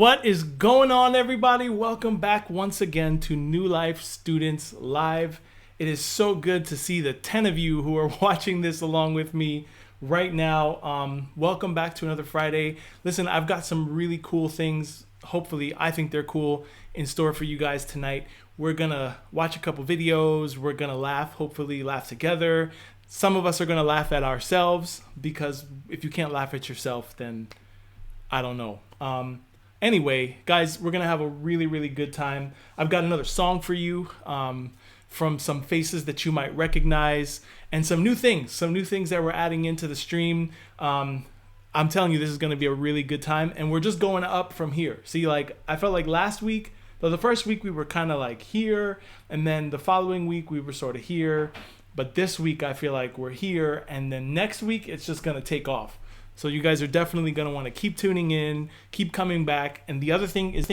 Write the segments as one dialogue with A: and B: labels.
A: What is going on, everybody? Welcome back once again to New Life Students Live. It is so good to see the 10 of you who are watching this along with me right now. Welcome back to another Friday. Listen, I've got some really cool things. Hopefully, I think they're cool in store for you guys tonight. We're gonna watch a couple videos. We're gonna laugh, hopefully laugh together. Some of us are gonna laugh at ourselves because if you can't laugh at yourself, then I don't know. Anyway, guys, we're going to have a really, really good time. I've got another song for you from some faces that you might recognize and some new things that we're adding into the stream. I'm telling you, this is going to be a really good time, and we're just going up from here. See, like, I felt like last week, the first week we were kind of like here, and then the following week we were sort of here. But this week I feel like we're here, and then next week it's just going to take off. So you guys are definitely going to want to keep tuning in, keep coming back. And the other thing is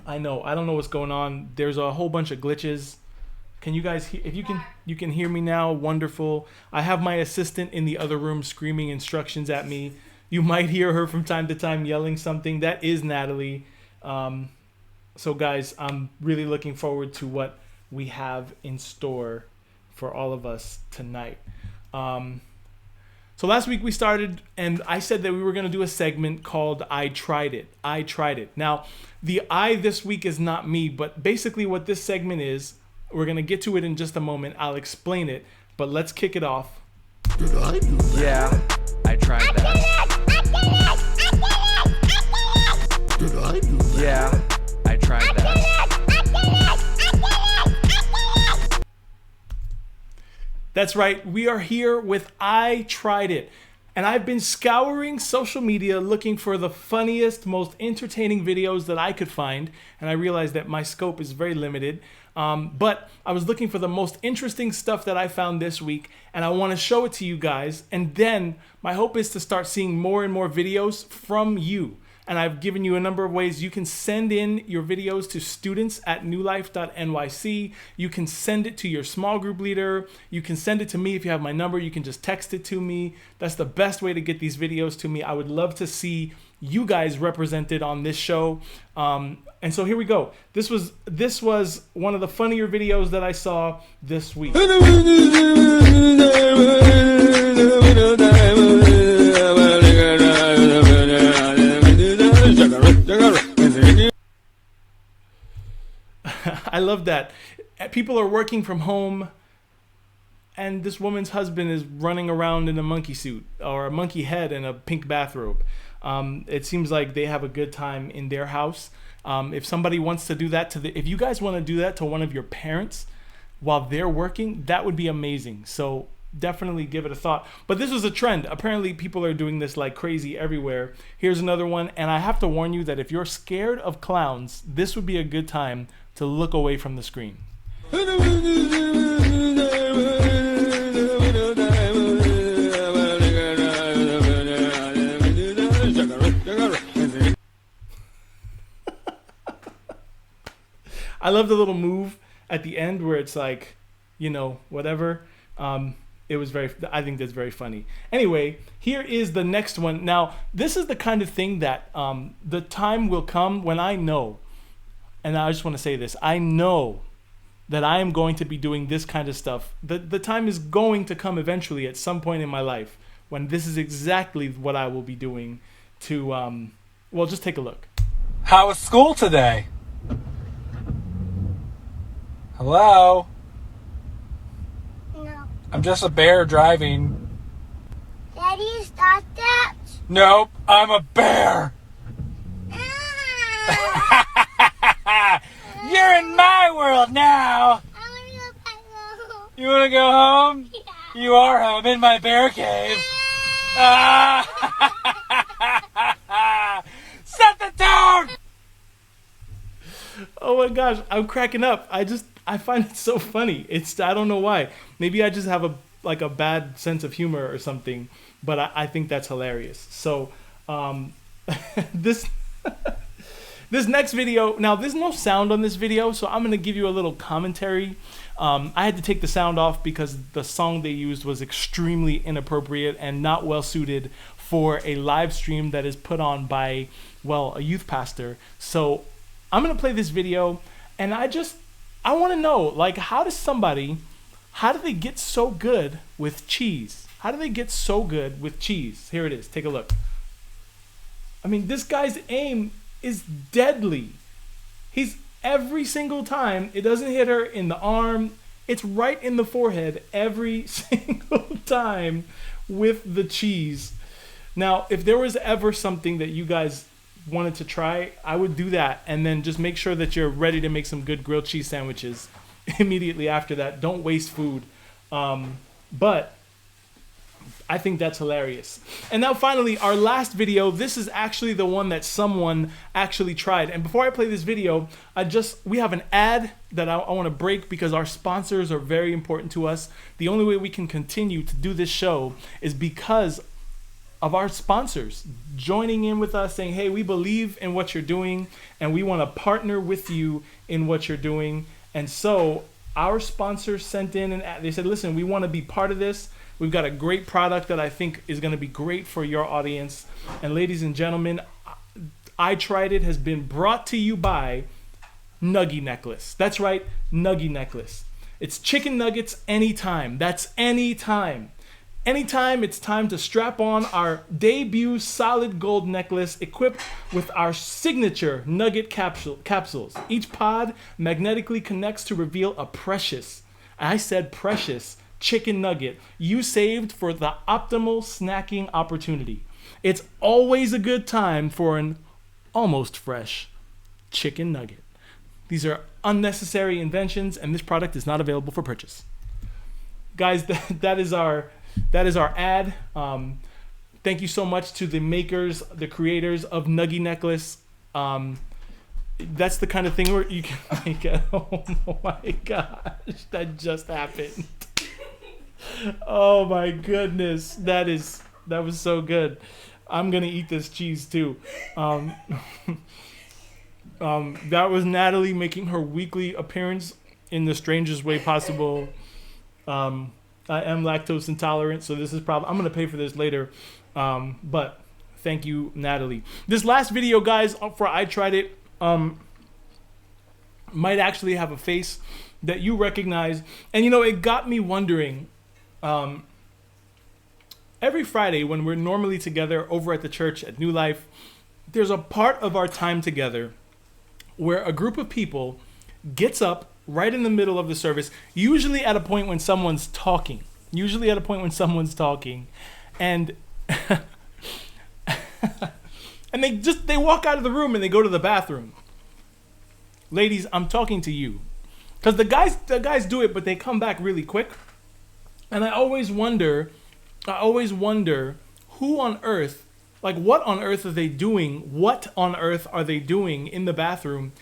A: I know, I don't know what's going on. There's a whole bunch of glitches. Can you guys hear? If you can hear me now, wonderful. I have my assistant in the other room screaming instructions at me. You might hear her from time to time yelling something. That is Natalie. So guys, I'm really looking forward to what we have in store for all of us tonight. So last week we started, and I said that we were going to do a segment called I Tried It. I Tried It. Now, the I this week is not me, but basically what this segment is, we're going to get to it in just a moment. I'll explain it, but let's kick it off.
B: Did I do that?
C: Yeah, I tried that.
B: Did I do that?
C: Yeah, I tried that.
A: That's right, we are here with I Tried It. And I've been scouring social media looking for the funniest, most entertaining videos that I could find. And I realized that my scope is very limited. But I was looking for the most interesting stuff that I found this week. And I want to show it to you guys. And then my hope is to start seeing more and more videos from you. And I've given you a number of ways. You can send in your videos to students@newlife.nyc. You can send it to your small group leader. You can send it to me if you have my number. You can just text it to me. That's the best way to get these videos to me. I would love to see you guys represented on this show. And so here we go. This was one of the funnier videos that I saw this week. I love that. People are working from home, and this woman's husband is running around in a monkey suit or a monkey head and a pink bathrobe. It seems like they have a good time in their house. If somebody wants to do that if you guys want to do that to one of your parents while they're working, that would be amazing. So definitely give it a thought. But this was a trend. Apparently people are doing this like crazy everywhere. Here's another one. And I have to warn you that if you're scared of clowns, this would be a good time to look away from the screen. I love the little move at the end where it's like, you know, whatever. It was I think that's very funny. Anyway, here is the next one. Now, this is the kind of thing that the time will come when I know, and I just want to say this, I know that I am going to be doing this kind of stuff. The time is going to come eventually at some point in my life when this is exactly what I will be doing to, well, just take a look.
D: How was school today? Hello?
E: No.
D: I'm just a bear driving.
E: Daddy, stop that.
D: Nope, I'm a bear.
E: Ah,
D: You're in my world now.
E: I want to go back home.
D: You want to go home?
E: Yeah.
D: You are home in my bear cave. Ah. Set the tone.
A: Oh my gosh, I'm cracking up. I find it so funny. I don't know why. Maybe I just have a bad sense of humor or something, but I think that's hilarious. So this this next video, now there's no sound on this video, so I'm gonna give you a little commentary. I had to take the sound off because the song they used was extremely inappropriate and not well suited for a live stream that is put on by, well, a youth pastor. So I'm gonna play this video, and I want to know, like, how do they get so good with cheese? How do they get so good with cheese? Here it is. Take a look. I mean, this guy's aim is deadly. He's every single time, it doesn't hit her in the arm. It's right in the forehead every single time with the cheese. Now, if there was ever something that you guys wanted to try, I would do that, and then just make sure that you're ready to make some good grilled cheese sandwiches immediately after that. Don't waste food. But I think that's hilarious. And now finally, our last video. This is actually the one that someone actually tried. And before I play this video, we have an ad that I want to break because our sponsors are very important to us. The only way we can continue to do this show is because of our sponsors joining in with us, saying, hey, we believe in what you're doing and we want to partner with you in what you're doing. And so our sponsors sent in and they said, listen, we want to be part of this. We've got a great product that I think is going to be great for your audience. And ladies and gentlemen, I Tried It has been brought to you by Nuggy Necklace. That's right, Nuggy Necklace. It's chicken nuggets anytime. That's anytime. Anytime it's time to strap on our debut solid gold necklace equipped with our signature nugget capsules. Each pod magnetically connects to reveal a precious, I said precious, chicken nugget you saved for the optimal snacking opportunity. It's always a good time for an almost fresh chicken nugget. These are unnecessary inventions, and this product is not available for purchase. Guys, that is our ad. Thank you so much to the makers, the creators of Nuggy Necklace. That's the kind of thing where you can make it. Oh my gosh, that just happened. Oh my goodness, that was so good. I'm gonna eat this cheese too. That was Natalie making her weekly appearance in the strangest way possible. I am lactose intolerant, so this is probably, I'm going to pay for this later. But thank you, Natalie. This last video, guys, for I Tried It, might actually have a face that you recognize. And, you know, it got me wondering, every Friday when we're normally together over at the church at New Life, there's a part of our time together where a group of people gets up right in the middle of the service, usually at a point when someone's talking. And and they walk out of the room and they go to the bathroom. Ladies, I'm talking to you. Because the guys do it, but they come back really quick. And I always wonder who on earth, like what on earth are they doing? What on earth are they doing in the bathroom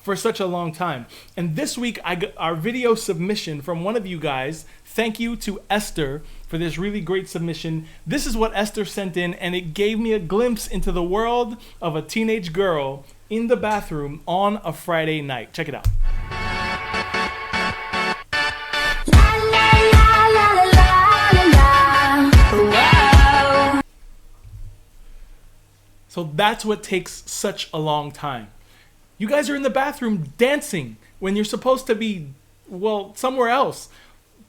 A: for such a long time? And this week, I got our video submission from one of you guys. Thank you to Esther for this really great submission. This is what Esther sent in, and it gave me a glimpse into the world of a teenage girl in the bathroom on a Friday night. Check it out. So that's what takes such a long time. You guys are in the bathroom dancing when you're supposed to be, well, somewhere else.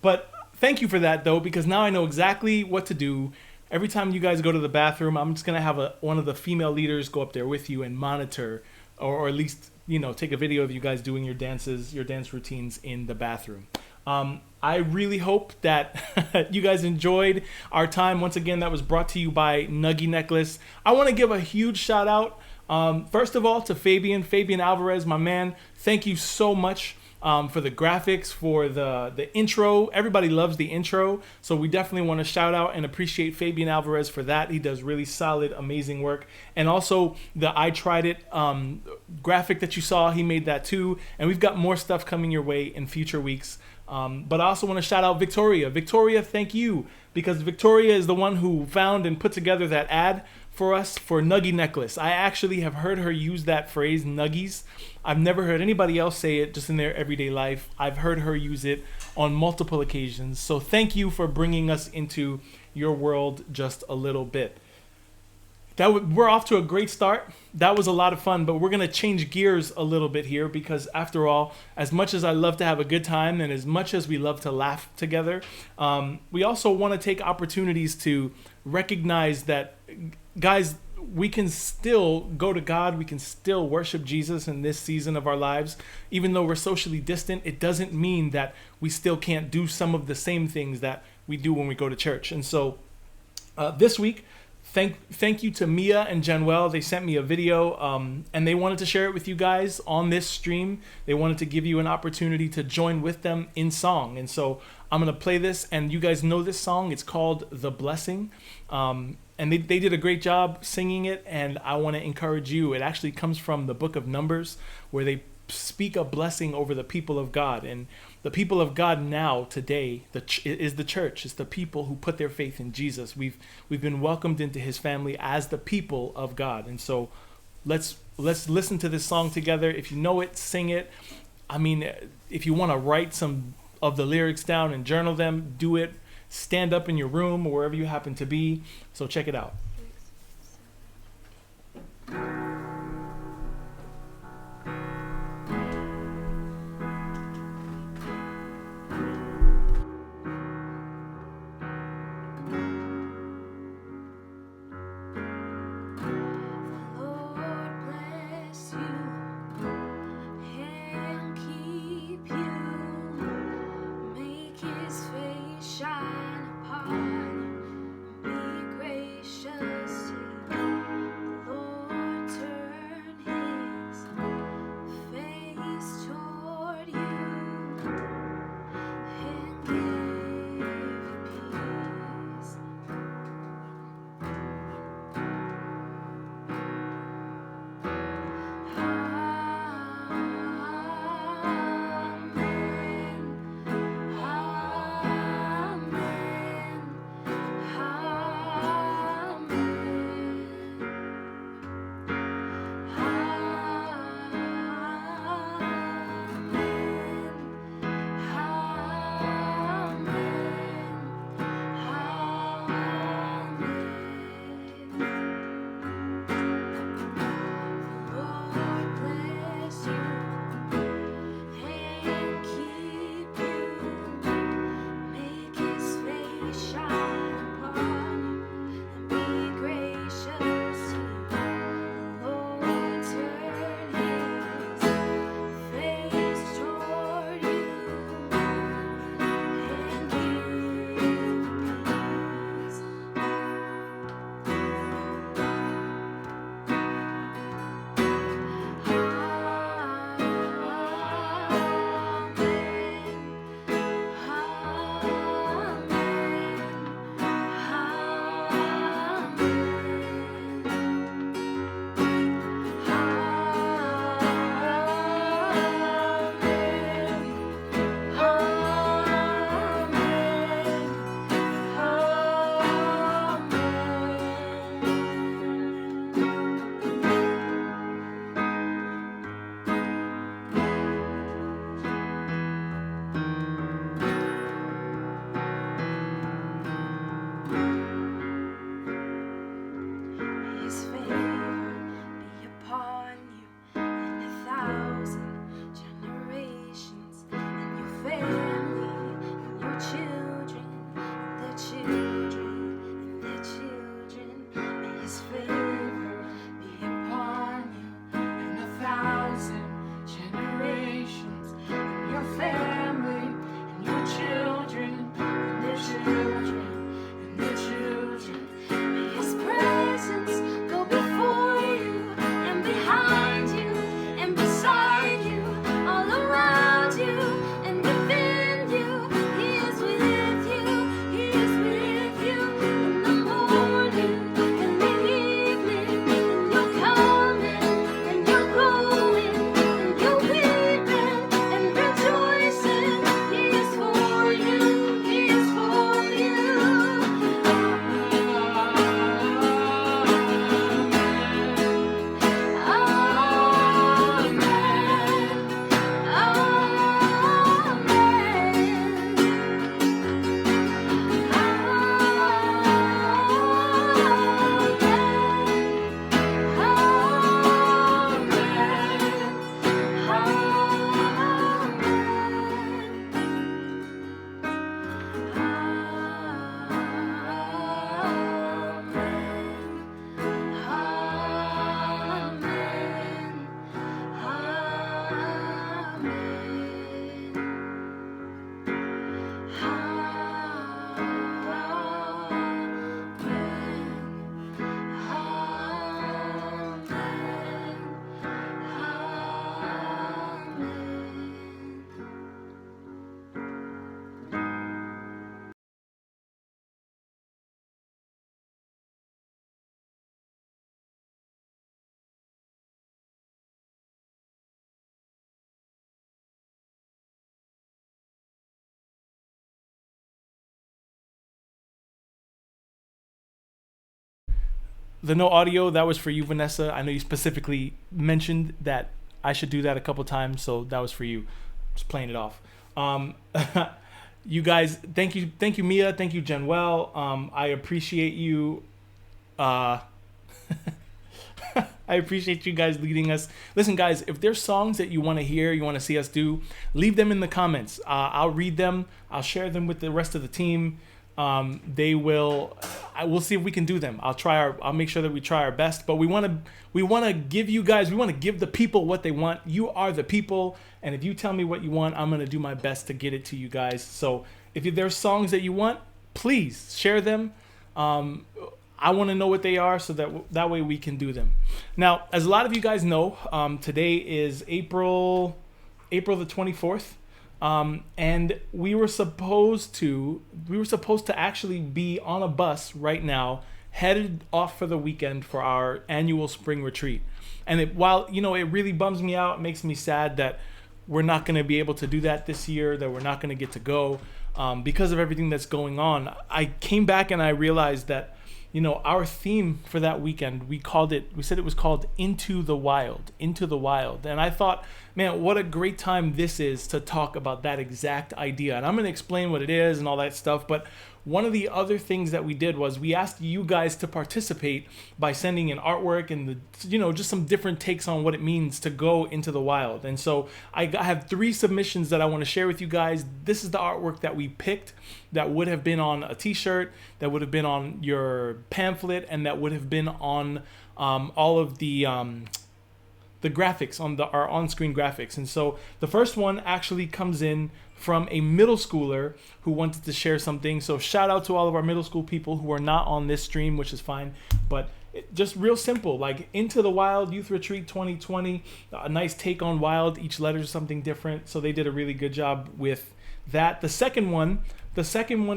A: But thank you for that, though, because now I know exactly what to do. Every time you guys go to the bathroom, I'm just going to have one of the female leaders go up there with you and monitor, or at least, you know, take a video of you guys doing your dances, your dance routines in the bathroom. I really hope that you guys enjoyed our time. Once again, that was brought to you by Nuggy Necklace. I want to give a huge shout out, first of all, to Fabian Alvarez, my man. Thank you so much for the graphics, for the intro. Everybody loves the intro, so we definitely want to shout out and appreciate Fabian Alvarez for that. He does really solid, amazing work. And also the I Tried It graphic that you saw, he made that too. And we've got more stuff coming your way in future weeks. But I also want to shout out Victoria. Victoria, thank you, because Victoria is the one who found and put together that ad for us for Nuggie Necklace. I actually have heard her use that phrase, nuggies. I've never heard anybody else say it just in their everyday life. I've heard her use it on multiple occasions. So thank you for bringing us into your world just a little bit. We're off to a great start. That was a lot of fun, but we're going to change gears a little bit here because, after all, as much as I love to have a good time and as much as we love to laugh together, we also want to take opportunities to recognize that, guys, we can still go to God. We can still worship Jesus in this season of our lives. Even though we're socially distant, it doesn't mean that we still can't do some of the same things that we do when we go to church. And so this week, Thank you to Mia and Januel. They sent me a video and they wanted to share it with you guys on this stream. They wanted to give you an opportunity to join with them in song. And so I'm going to play this, and you guys know this song. It's called The Blessing. And they did a great job singing it, and I want to encourage you. It actually comes from the book of Numbers, where they speak a blessing over the people of God. And the people of God now, today, is the church. It's the people who put their faith in Jesus. We've been welcomed into his family as the people of God. And so let's listen to this song together. If you know it, sing it. I mean, if you want to write some of the lyrics down and journal them, do it. Stand up in your room or wherever you happen to be. So check it out. the no audio, that was for you, Vanessa. I know you specifically mentioned that I should do that a couple times, so that was for you. Just playing it off. You guys, thank you, Mia, thank you, Jenwell. I appreciate you. I appreciate you guys leading us. Listen, guys, if there's songs that you want to hear, you want to see us do, leave them in the comments. I'll read them. I'll share them with the rest of the team. We'll see if we can do them. I'll make sure that we try our best, but we want to give the people what they want. You are the people. And if you tell me what you want, I'm going to do my best to get it to you guys. So if there's songs that you want, please share them. I want to know what they are so that way we can do them. Now, as a lot of you guys know, today is April the 24th. And we were supposed to actually be on a bus right now, headed off for the weekend for our annual spring retreat. And while it really bums me out, it makes me sad that we're not going to be able to do that this year, that we're not going to get to go because of everything that's going on. I came back and I realized that our theme for that weekend, we said it was called Into the Wild. And I thought, man, what a great time this is to talk about that exact idea. And I'm going to explain what it is and all that stuff. But one of the other things that we did was we asked you guys to participate by sending in artwork and just some different takes on what it means to go into the wild. And so I have 3 submissions that I want to share with you guys. This is the artwork that we picked that would have been on a t-shirt, that would have been on your pamphlet, and that would have been on all of the graphics, on our on-screen graphics. And so the first one actually comes in from a middle schooler who wanted to share something. So shout out to all of our middle school people who are not on this stream, which is fine. But just real simple, like Into the Wild Youth Retreat 2020, a nice take on wild. Each letter is something different. So they did a really good job with that. The second one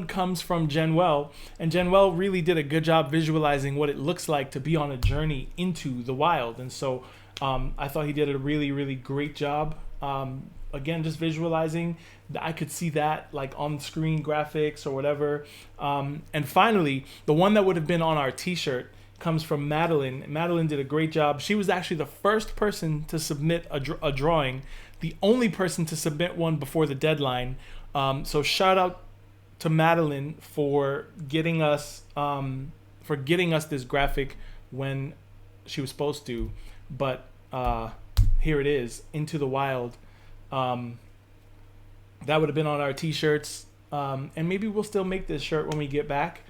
A: comes from Jenwell, and Jenwell really did a good job visualizing what it looks like to be on a journey into the wild. And so I thought he did a really, really great job. Again, just visualizing. I could see that like on screen graphics or whatever. And finally, the one that would have been on our t-shirt comes from Madeline. Madeline did a great job. She was actually the first person to submit a drawing, the only person to submit one before the deadline. So shout out to Madeline for getting us this graphic when she was supposed to. But here it is, Into the Wild. That would have been on our t-shirts, and maybe we'll still make this shirt when we get back,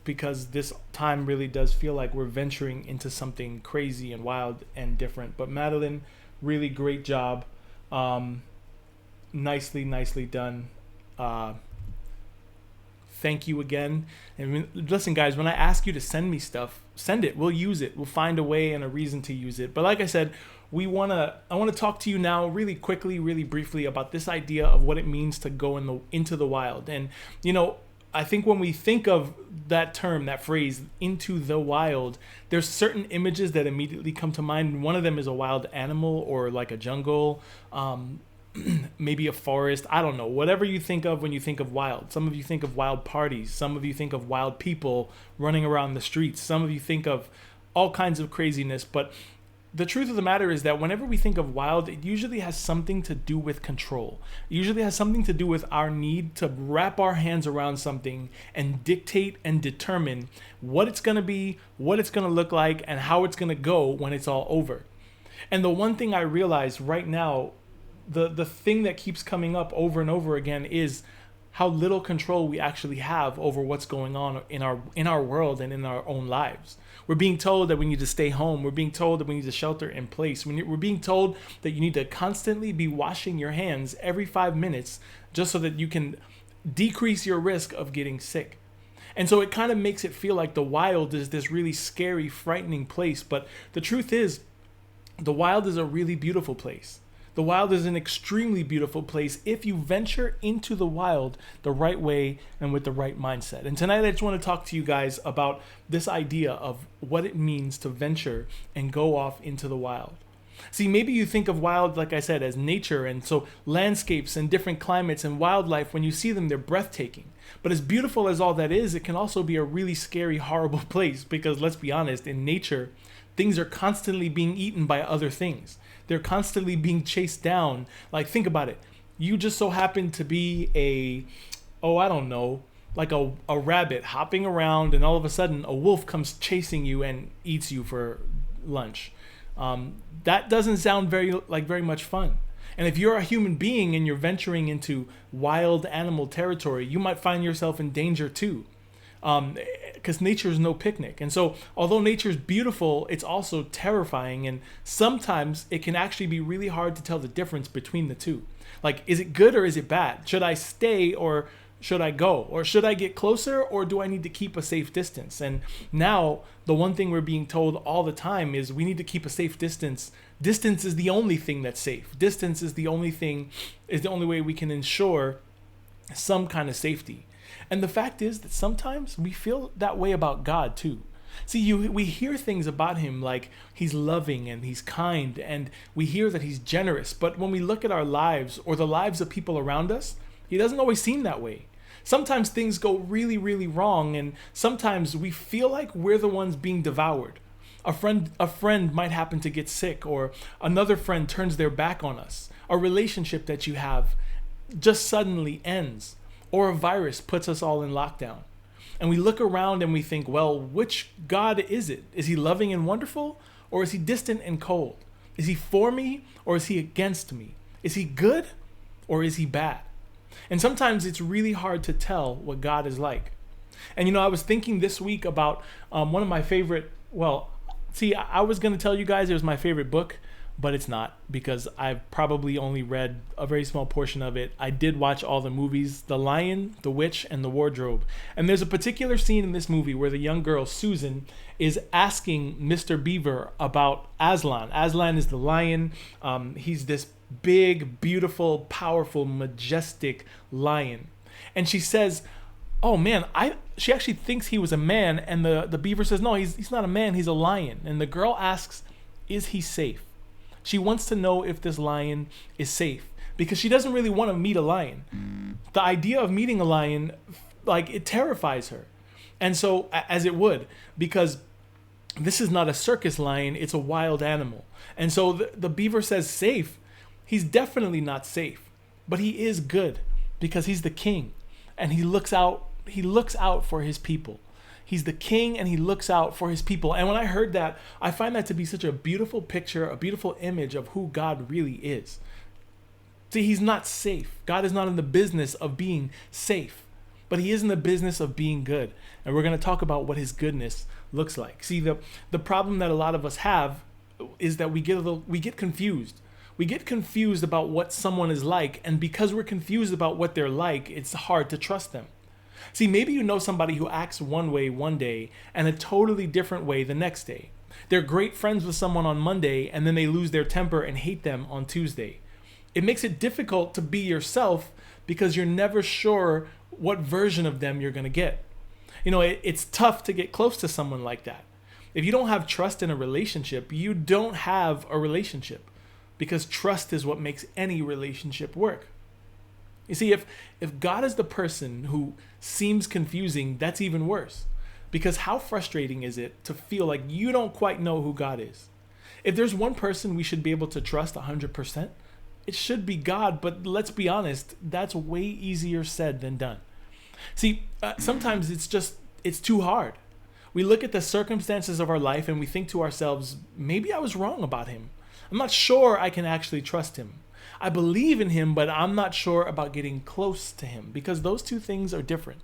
A: because this time really does feel like we're venturing into something crazy and wild and different. But Madeline, really great job. Nicely done. Thank you again. And listen, guys, when I ask you to send me stuff, send it. We'll use it. We'll find a way and a reason to use it. But like I said, I want to talk to you now really quickly, really briefly about this idea of what it means to go into the wild. And I think when we think of that term, that phrase, into the wild, there's certain images that immediately come to mind. One of them is a wild animal or like a jungle, maybe a forest. I don't know. Whatever you think of when you think of wild. Some of you think of wild parties. Some of you think of wild people running around the streets. Some of you think of all kinds of craziness. But the truth of the matter is that whenever we think of wild, it usually has something to do with control. It usually has something to do with our need to wrap our hands around something and dictate and determine what it's going to be, what it's going to look like, and how it's going to go when it's all over. And the one thing I realize right now, the thing that keeps coming up over and over again is how little control we actually have over what's going on in our world and in our own lives. We're being told that we need to stay home. We're being told that we need to shelter in place. We're being told that you need to constantly be washing your hands every 5 minutes just so that you can decrease your risk of getting sick. And so it kind of makes it feel like the wild is this really scary, frightening place. But the truth is, the wild is a really beautiful place. The wild is an extremely beautiful place if you venture into the wild the right way and with the right mindset. And tonight I just want to talk to you guys about this idea of what it means to venture and go off into the wild. See, maybe you think of wild, like I said, as nature, and so landscapes and different climates and wildlife, when you see them, they're breathtaking. But as beautiful as all that is, it can also be a really scary, horrible place because let's be honest, in nature, things are constantly being eaten by other things. They're constantly being chased down. Like, think about it. You just so happen to be I don't know, like a rabbit hopping around, and all of a sudden a wolf comes chasing you and eats you for lunch. That doesn't sound very much fun. And if you're a human being and you're venturing into wild animal territory, you might find yourself in danger too. Because nature is no picnic. And so although nature is beautiful, it's also terrifying. And sometimes it can actually be really hard to tell the difference between the two. Like, is it good or is it bad? Should I stay or should I go? Or should I get closer or do I need to keep a safe distance? And now the one thing we're being told all the time is we need to keep a safe distance. Distance is the only thing that's safe. Distance is the only way we can ensure some kind of safety. And the fact is that sometimes we feel that way about God too. See, we hear things about him like he's loving and he's kind, and we hear that he's generous. But when we look at our lives or the lives of people around us, he doesn't always seem that way. Sometimes things go really, really wrong, and sometimes we feel like we're the ones being devoured. A friend might happen to get sick, or another friend turns their back on us. A relationship that you have just suddenly ends, or a virus puts us all in lockdown. And we look around and we think, well, which God is it? Is he loving and wonderful, or is he distant and cold? Is he for me, or is he against me? Is he good, or is he bad? And sometimes it's really hard to tell what God is like. And I was thinking this week about one of my favorite, I was going to tell you guys it was my favorite book, but it's not, because I've probably only read a very small portion of it. I did watch all the movies, The Lion, The Witch, and The Wardrobe. And there's a particular scene in this movie where the young girl, Susan, is asking Mr. Beaver about Aslan. Aslan is the lion. He's this big, beautiful, powerful, majestic lion. And she says, oh man, she actually thinks he was a man. And the beaver says, no, he's not a man, he's a lion. And the girl asks, is he safe? She wants to know if this lion is safe because she doesn't really want to meet a lion. The idea of meeting a lion, it terrifies her. And so, as it would, because this is not a circus lion, it's a wild animal. And so the beaver says safe. He's definitely not safe, but he is good because he's the king and he looks out for his people. He's the king and he looks out for his people. And when I heard that, I find that to be such a beautiful picture, a beautiful image of who God really is. See, he's not safe. God is not in the business of being safe, but he is in the business of being good. And we're going to talk about what his goodness looks like. See, the problem that a lot of us have is that we get confused. We get confused about what someone is like, and because we're confused about what they're like, it's hard to trust them. See, maybe you know somebody who acts one way one day and a totally different way the next day. They're great friends with someone on Monday and then they lose their temper and hate them on Tuesday. It makes it difficult to be yourself because you're never sure what version of them you're going to get. It's tough to get close to someone like that. If you don't have trust in a relationship, you don't have a relationship, because trust is what makes any relationship work. You see, if God is the person who seems confusing, that's even worse. Because how frustrating is it to feel like you don't quite know who God is? If there's one person we should be able to trust 100%, it should be God. But let's be honest, that's way easier said than done. See, sometimes it's too hard. We look at the circumstances of our life and we think to ourselves, maybe I was wrong about him. I'm not sure I can actually trust him. I believe in him, but I'm not sure about getting close to him, because those two things are different.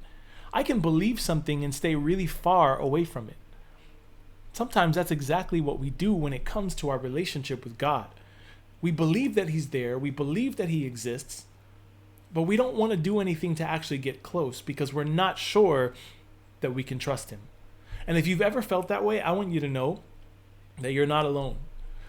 A: I can believe something and stay really far away from it. Sometimes that's exactly what we do when it comes to our relationship with God. We believe that he's there, we believe that he exists, but we don't want to do anything to actually get close because we're not sure that we can trust him. And if you've ever felt that way, I want you to know that you're not alone.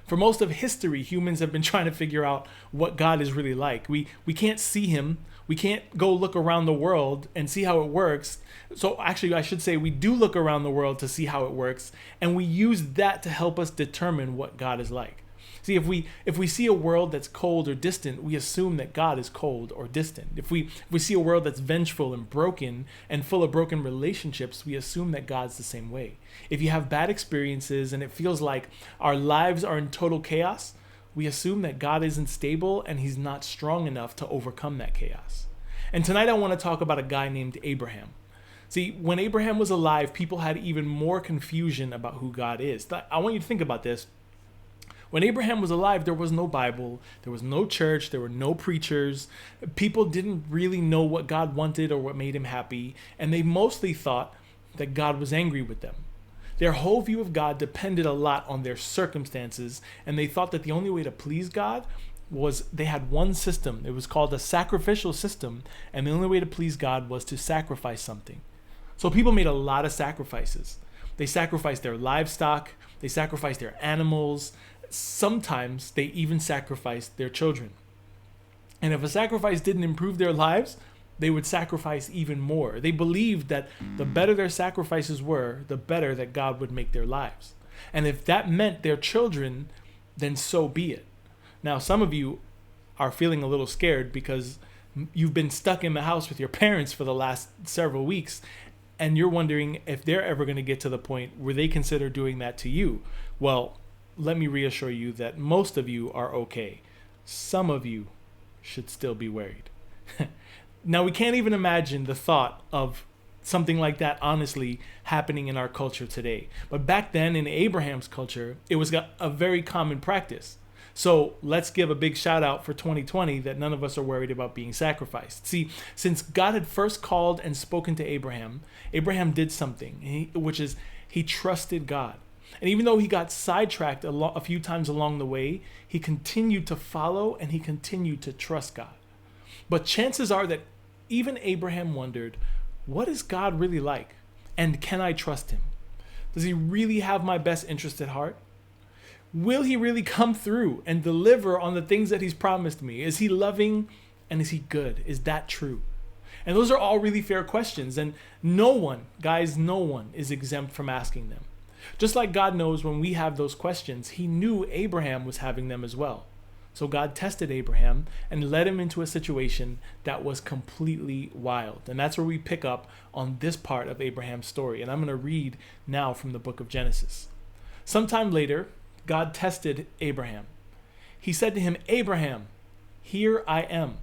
A: For most of history, humans have been trying to figure out what God is really like. We can't see him. We can't go look around the world and see how it works. So actually, I should say we do look around the world to see how it works, and we use that to help us determine what God is like. See, if we see a world that's cold or distant, we assume that God is cold or distant. If we see a world that's vengeful and broken and full of broken relationships, we assume that God's the same way. If you have bad experiences and it feels like our lives are in total chaos, we assume that God isn't stable and he's not strong enough to overcome that chaos. And tonight I want to talk about a guy named Abraham. See, when Abraham was alive, people had even more confusion about who God is. I want you to think about this. When Abraham was alive, there was no Bible, there was no church, there were no preachers. People didn't really know what God wanted or what made him happy, and they mostly thought that God was angry with them. Their whole view of God depended a lot on their circumstances, and they thought that the only way to please God was they had one system. It was called a sacrificial system, and the only way to please God was to sacrifice something. So people made a lot of sacrifices. They sacrificed their livestock, they sacrificed their animals, sometimes they even sacrificed their children. And if a sacrifice didn't improve their lives, they would sacrifice even more. They believed that the better their sacrifices were, the better that God would make their lives. And if that meant their children, then so be it. Now, some of you are feeling a little scared because you've been stuck in the house with your parents for the last several weeks, and you're wondering if they're ever going to get to the point where they consider doing that to you. Well, let me reassure you that most of you are okay. Some of you should still be worried. Now, we can't even imagine the thought of something like that honestly happening in our culture today. But back then in Abraham's culture, it was a very common practice. So let's give a big shout out for 2020 that none of us are worried about being sacrificed. See, since God had first called and spoken to Abraham, Abraham did something, which is he trusted God. And even though he got sidetracked a few times along the way, he continued to follow and he continued to trust God. But chances are that even Abraham wondered, what is God really like? And can I trust him? Does he really have my best interest at heart? Will he really come through and deliver on the things that he's promised me? Is he loving and is he good? Is that true? And those are all really fair questions. And no one is exempt from asking them. Just like God knows when we have those questions, he knew Abraham was having them as well. So God tested Abraham and led him into a situation that was completely wild. And that's where we pick up on this part of Abraham's story. And I'm going to read now from the book of Genesis. Sometime later, God tested Abraham. He said to him, "Abraham, here I am,"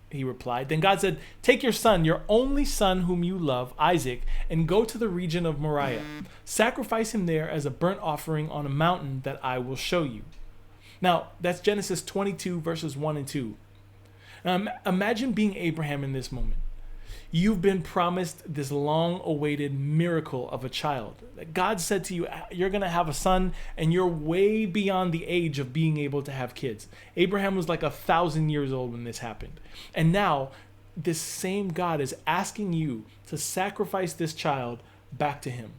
A: he replied. Then God said, "Take your son, your only son whom you love, Isaac, and go to the region of Moriah. Sacrifice him there as a burnt offering on a mountain that I will show you." Now, that's Genesis 22, verses 1 and 2. Now, imagine being Abraham in this moment. You've been promised this long-awaited miracle of a child. God said to you, you're going to have a son, and you're way beyond the age of being able to have kids. Abraham was like 1,000 years old when this happened. And now, this same God is asking you to sacrifice this child back to him.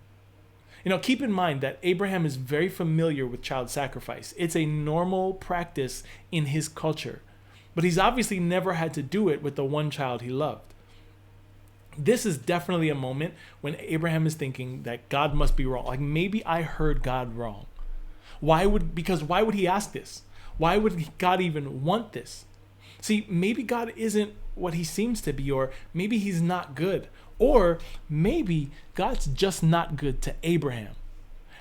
A: You know, keep in mind that Abraham is very familiar with child sacrifice. It's a normal practice in his culture. But he's obviously never had to do it with the one child he loved. This is definitely a moment when Abraham is thinking that God must be wrong. Like, maybe I heard God wrong. Because why would he ask this? Why would God even want this? See, maybe God isn't what he seems to be, or maybe he's not good, or maybe God's just not good to Abraham.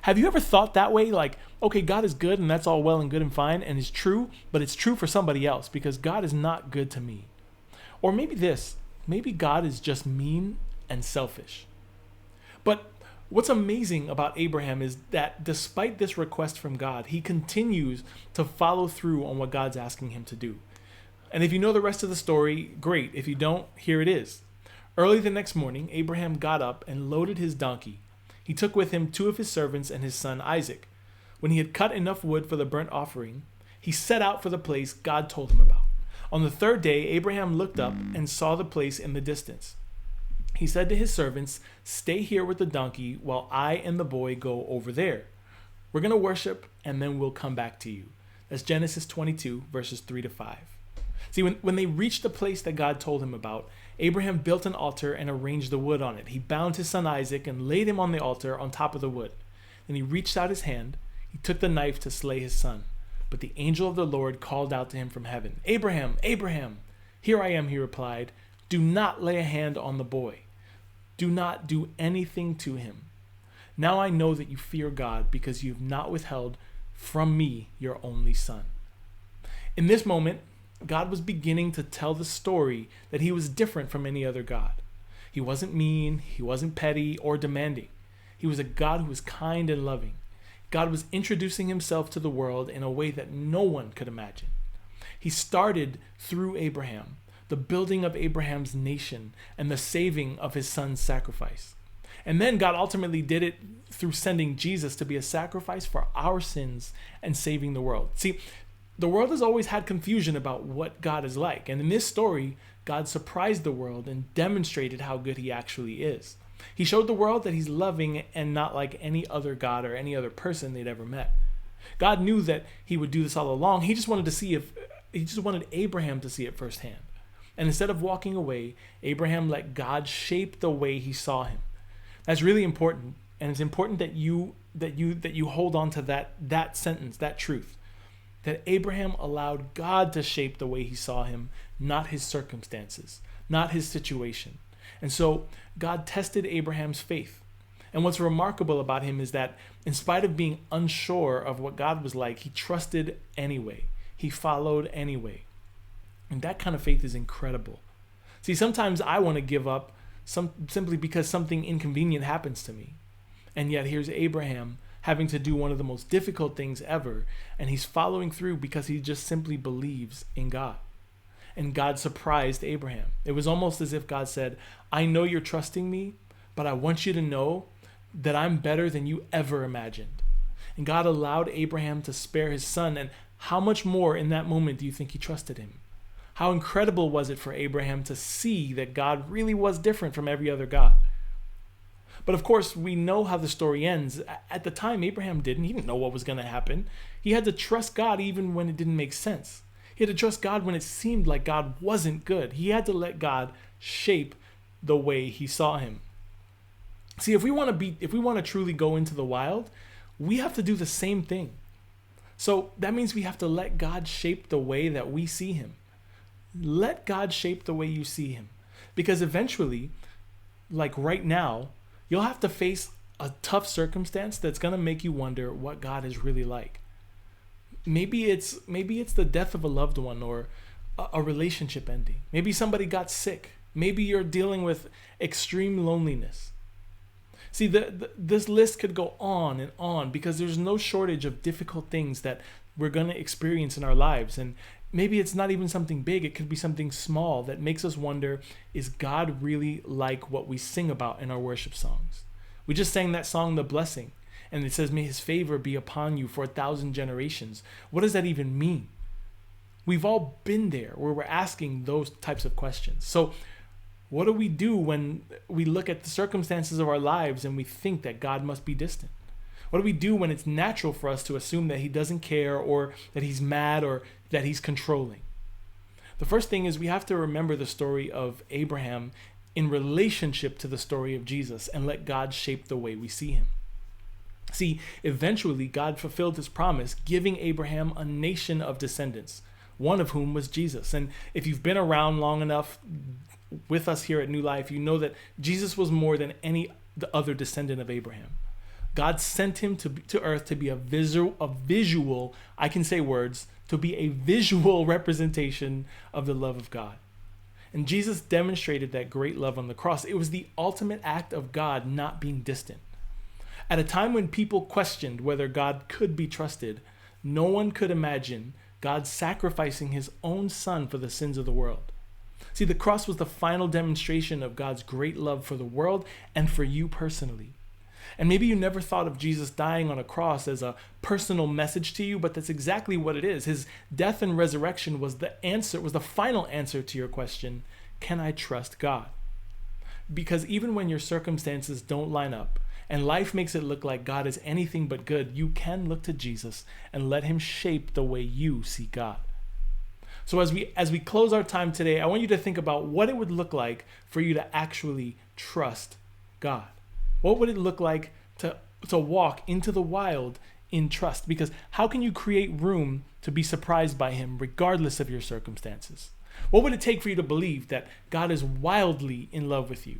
A: Have you ever thought that way? Like, okay, God is good and that's all well and good and fine and it's true, but it's true for somebody else because God is not good to me. Or maybe this. Maybe God is just mean and selfish. But what's amazing about Abraham is that despite this request from God, he continues to follow through on what God's asking him to do. And if you know the rest of the story, great. If you don't, here it is. Early the next morning, Abraham got up and loaded his donkey. He took with him 2 of his servants and his son Isaac. When he had cut enough wood for the burnt offering, he set out for the place God told him about. On the 3rd day, Abraham looked up and saw the place in the distance. He said to his servants, "Stay here with the donkey while I and the boy go over there. We're going to worship and then we'll come back to you." That's Genesis 22, verses 3 to 5. See, when they reached the place that God told him about, Abraham built an altar and arranged the wood on it. He bound his son Isaac and laid him on the altar on top of the wood. Then he reached out his hand. He took the knife to slay his son. But the angel of the Lord called out to him from heaven, Abraham, Abraham. Here I am, he replied. Do not lay a hand on the boy. Do not do anything to him. Now I know that you fear God because you have not withheld from me your only son. In this moment, God was beginning to tell the story that he was different from any other God. He wasn't mean, he wasn't petty or demanding. He was a God who was kind and loving. God was introducing himself to the world in a way that no one could imagine. He started through Abraham, the building of Abraham's nation and the saving of his son's sacrifice. And then God ultimately did it through sending Jesus to be a sacrifice for our sins and saving the world. See, the world has always had confusion about what God is like. And in this story, God surprised the world and demonstrated how good he actually is. He showed the world that he's loving and not like any other God or any other person they'd ever met. God knew that he would do this all along. He just wanted Abraham to see it firsthand. And instead of walking away, Abraham let God shape the way he saw him. That's really important. And it's important that you hold on to that sentence, that truth. That Abraham allowed God to shape the way he saw him, not his circumstances, not his situation. And so God tested Abraham's faith. And what's remarkable about him is that in spite of being unsure of what God was like, he trusted anyway. He followed anyway. And that kind of faith is incredible. See, sometimes I want to give up simply because something inconvenient happens to me. And yet here's Abraham having to do one of the most difficult things ever, and he's following through because he just simply believes in God. And God surprised Abraham. It was almost as if God said, I know you're trusting me, but I want you to know that I'm better than you ever imagined. And God allowed Abraham to spare his son, and how much more in that moment do you think he trusted him? How incredible was it for Abraham to see that God really was different from every other God? But of course, we know how the story ends. At the time, Abraham didn't know what was going to happen. He had to trust God even when it didn't make sense. He had to trust God when it seemed like God wasn't good. He had to let God shape the way he saw him. See, if we want to truly go into the wild, we have to do the same thing. So that means we have to let God shape the way that we see him. Let God shape the way you see him. Because eventually, like right now, you'll have to face a tough circumstance that's going to make you wonder what God is really like. Maybe it's the death of a loved one or a relationship ending. Maybe somebody got sick. Maybe you're dealing with extreme loneliness. See, this list could go on and on because there's no shortage of difficult things that we're going to experience in our lives. And maybe it's not even something big. It could be something small that makes us wonder, is God really like what we sing about in our worship songs? We just sang that song, The Blessing, and it says, may his favor be upon you for 1,000 generations. What does that even mean? We've all been there where we're asking those types of questions. So what do we do when we look at the circumstances of our lives and we think that God must be distant? What do we do when it's natural for us to assume that he doesn't care or that he's mad or that he's controlling? The first thing is we have to remember the story of Abraham in relationship to the story of Jesus and let God shape the way we see him. See, eventually God fulfilled his promise, giving Abraham a nation of descendants, one of whom was Jesus. And if you've been around long enough with us here at New Life, you know that Jesus was more than any other descendant of Abraham. God sent him to earth to be a visual, I can say words, to be a visual representation of the love of God. And Jesus demonstrated that great love on the cross. It was the ultimate act of God not being distant. At a time when people questioned whether God could be trusted, no one could imagine God sacrificing his own son for the sins of the world. See, the cross was the final demonstration of God's great love for the world and for you personally. And maybe you never thought of Jesus dying on a cross as a personal message to you, but that's exactly what it is. His death and resurrection was the final answer to your question, can I trust God? Because even when your circumstances don't line up and life makes it look like God is anything but good, you can look to Jesus and let him shape the way you see God. So as we close our time today, I want you to think about what it would look like for you to actually trust God. What would it look like to walk into the wild in trust. Because how can you create room to be surprised by him regardless of your circumstances? What would it take for you to believe that God is wildly in love with you?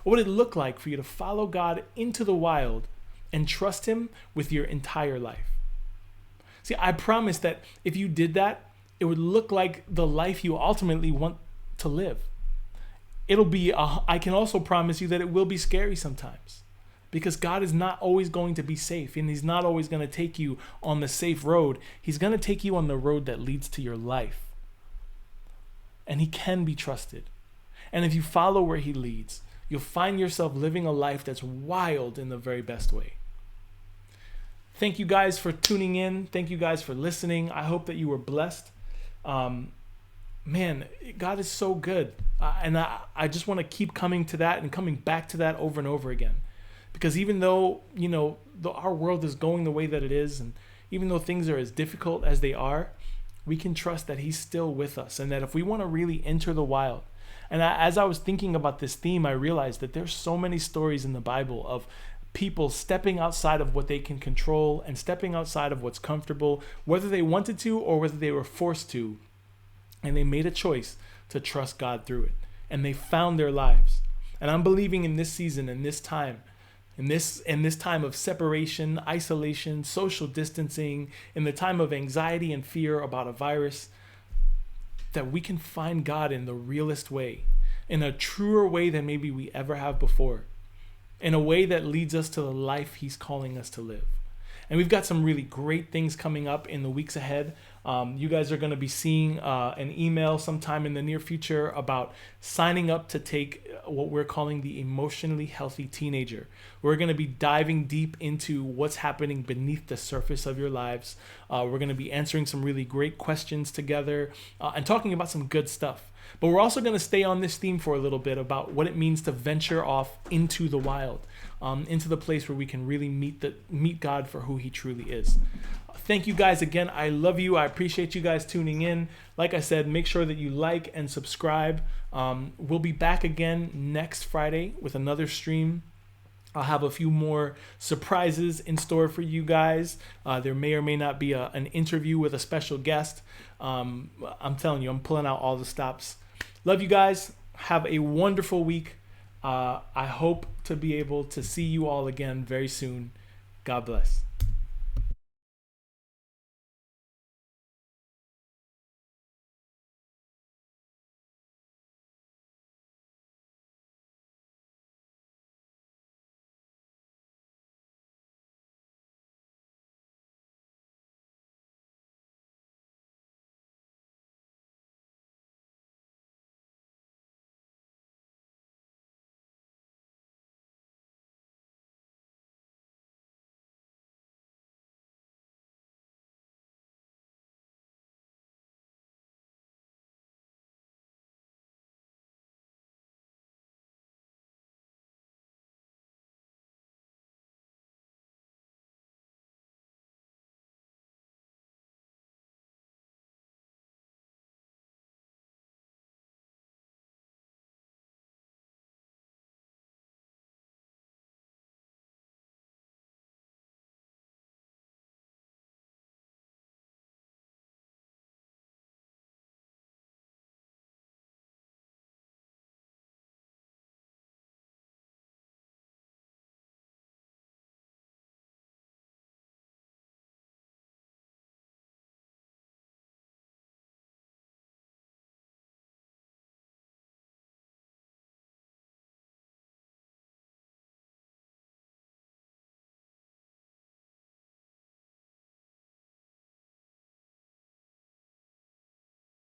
A: What would it look like for you to follow God into the wild and trust him with your entire life? See, I promise that if you did that, it would look like the life you ultimately want to live. I can also promise you that it will be scary sometimes, because God is not always going to be safe, and he's not always going to take you on the safe road. He's going to take you on the road that leads to your life. And he can be trusted. And if you follow where he leads, you'll find yourself living a life that's wild in the very best way. Thank you guys for tuning in. Thank you guys for listening. I hope that you were blessed. Man, God is so good. And I just want to keep coming to that and coming back to that over and over again. Because even though, our world is going the way that it is, and even though things are as difficult as they are, we can trust that he's still with us, and that if we want to really enter the wild. And as I was thinking about this theme, I realized that there's so many stories in the Bible of people stepping outside of what they can control and stepping outside of what's comfortable, whether they wanted to or whether they were forced to. And they made a choice to trust God through it. And they found their lives. And I'm believing in this season, in this time, in this time of separation, isolation, social distancing, in the time of anxiety and fear about a virus, that we can find God in the realest way, in a truer way than maybe we ever have before, in a way that leads us to the life he's calling us to live. And we've got some really great things coming up in the weeks ahead. You guys are going to be seeing an email sometime in the near future about signing up to take what we're calling the Emotionally Healthy Teenager. We're going to be diving deep into what's happening beneath the surface of your lives. We're going to be answering some really great questions together and talking about some good stuff. But we're also going to stay on this theme for a little bit about what it means to venture off into the wild, into the place where we can really meet God for who he truly is. Thank you guys again. I love you. I appreciate you guys tuning in. Like I said, make sure that you like and subscribe. We'll be back again next Friday with another stream. I'll have a few more surprises in store for you guys. There may or may not be an interview with a special guest. I'm telling you, I'm pulling out all the stops. Love you guys. Have a wonderful week. I hope to be able to see you all again very soon. God bless.